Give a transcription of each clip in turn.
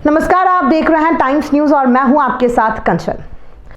नमस्कार, आप देख रहे हैं टाइम्स न्यूज और मैं हूं आपके साथ कंचन।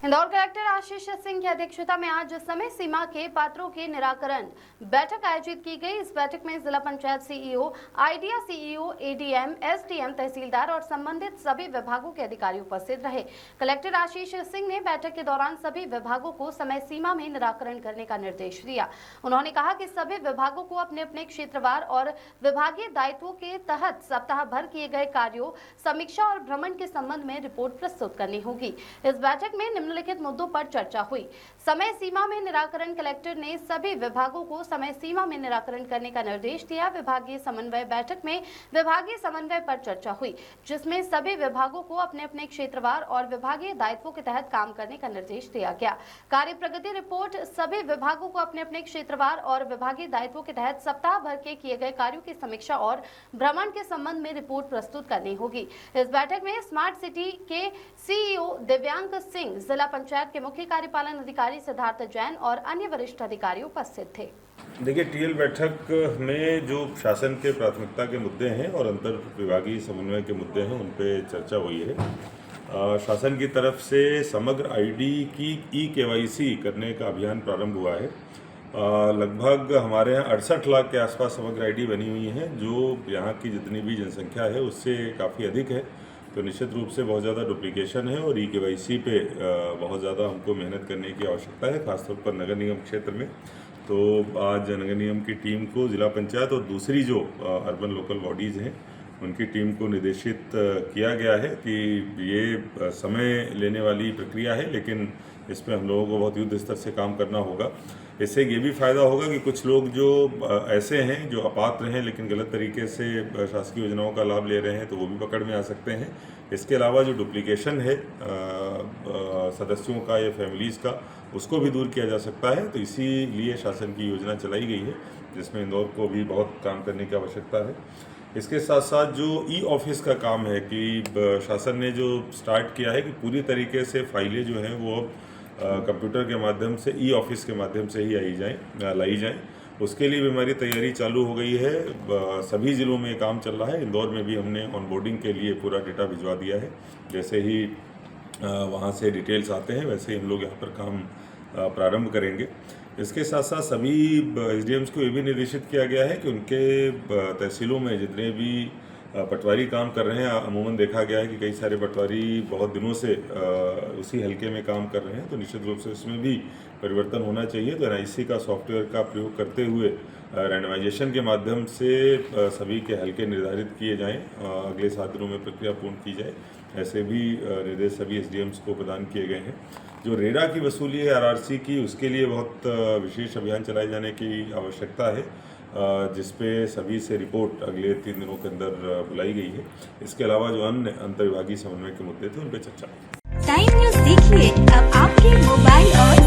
इंदौर कलेक्टर आशीष सिंह की अध्यक्षता में आज समय सीमा के पात्रों के निराकरण बैठक आयोजित की गई। इस बैठक में जिला panchayat CEO, idea CEO, ADM, SDM, तहसीलदार और संबंधित सभी विभागों के अधिकारी उपस्थित रहे। कलेक्टर आशीष सिंह ने बैठक के दौरान सभी विभागों को समय सीमा में निराकरण करने का निर्देश दिया। उन्होंने कहा कि सभी विभागों को अपने अपने क्षेत्रवार और विभागीय दायित्वों के तहत सप्ताह भर किए गए कार्यों, समीक्षा और भ्रमण के संबंध में रिपोर्ट प्रस्तुत करनी होगी। इस बैठक में निम्नलिखित मुद्दों पर चर्चा हुई। समय सीमा में निराकरण, कलेक्टर ने सभी विभागों को समय सीमा में निराकरण करने का निर्देश दिया। विभागीय समन्वय बैठक में विभागीय समन्वय पर चर्चा हुई, जिसमें सभी विभागों को अपने अपने क्षेत्रवार और विभागीय दायित्वों के तहत काम करने का निर्देश दिया गया। कार्य प्रगति रिपोर्ट सभी विभागों को अपने अपने क्षेत्रवार और विभागीय दायित्वों के तहत सप्ताह भर के किए गए कार्यों की समीक्षा और भ्रमण के संबंध में रिपोर्ट प्रस्तुत करनी होगी। इस बैठक में स्मार्ट सिटी के सीईओ दिव्यांग सिंह, जिला पंचायत के मुख्य कार्यपालन अधिकारी सिद्धार्थ जैन और अन्य वरिष्ठ अधिकारी उपस्थित थे। देखिए, टीएल बैठक में जो शासन के प्राथमिकता के मुद्दे हैं और अंतर विभागीय समन्वय के मुद्दे हैं, उन पे चर्चा हुई है। शासन की तरफ से समग्र आईडी की ई-केवाईसी करने का अभियान प्रारंभ हुआ है। लगभग हमारे यहाँ 68 लाख के आसपास समग्र आईडी बनी हुई है, जो यहाँ की जितनी भी जनसंख्या है उससे काफ़ी अधिक है। तो निश्चित रूप से बहुत ज़्यादा डुप्लीकेशन है और ई-केवाईसी पे बहुत ज़्यादा हमको मेहनत करने की आवश्यकता है, खासतौर पर नगर निगम क्षेत्र में। तो आज नगर निगम की टीम को जिला पंचायत और दूसरी जो अर्बन लोकल बॉडीज़ हैं उनकी टीम को निर्देशित किया गया है कि ये समय लेने वाली प्रक्रिया है, लेकिन इसमें हम लोगों को बहुत युद्ध स्तर से काम करना होगा। इससे ये भी फ़ायदा होगा कि कुछ लोग जो ऐसे हैं जो अपात्र हैं लेकिन गलत तरीके से शासकीय योजनाओं का लाभ ले रहे हैं, तो वो भी पकड़ में आ सकते हैं। इसके अलावा जो डुप्लीकेशन है सदस्यों का या फैमिलीज़ का, उसको भी दूर किया जा सकता है। तो इसीलिए शासन की योजना चलाई गई है, जिसमें इंदौर को भी बहुत काम करने की आवश्यकता है। इसके साथ साथ जो ई ऑफिस का काम है कि शासन ने जो स्टार्ट किया है कि पूरी तरीके से फाइलें जो हैं वो कंप्यूटर के माध्यम से, ई ऑफिस के माध्यम से ही लाई जाएं। उसके लिए भी हमारी तैयारी चालू हो गई है। सभी ज़िलों में काम चल रहा है। इंदौर में भी हमने ऑनबोर्डिंग के लिए पूरा डेटा भिजवा दिया है। जैसे ही वहाँ से डिटेल्स आते हैं वैसे ही हम लोग यहाँ पर काम प्रारंभ करेंगे। इसके साथ साथ सभी एसडीएम्स को ये भी निर्देशित किया गया है कि उनके तहसीलों में जितने भी पटवारी काम कर रहे हैं, अमूमन देखा गया है कि कई सारे पटवारी बहुत दिनों से उसी हलके में काम कर रहे हैं, तो निश्चित रूप से इसमें भी परिवर्तन होना चाहिए। तो एनआईसी का सॉफ्टवेयर का प्रयोग करते हुए रैंडमाइजेशन के माध्यम से सभी के हलके निर्धारित किए जाएं, अगले 7 दिनों में प्रक्रिया पूर्ण की जाए। ऐसे भी निर्देश सभी एसडीएम्स को प्रदान किए गए हैं। जो रेरा की वसूली है आरआरसी की, उसके लिए बहुत विशेष अभियान चलाए जाने की आवश्यकता है, जिसपे सभी से रिपोर्ट अगले 3 दिनों के अंदर बुलाई गई है। इसके अलावा जो अन्य अंतर्विभागीय समन्वय के मुद्दे थे उन पर चर्चा। टाइम न्यूज़ देखिए अब आपके मोबाइल और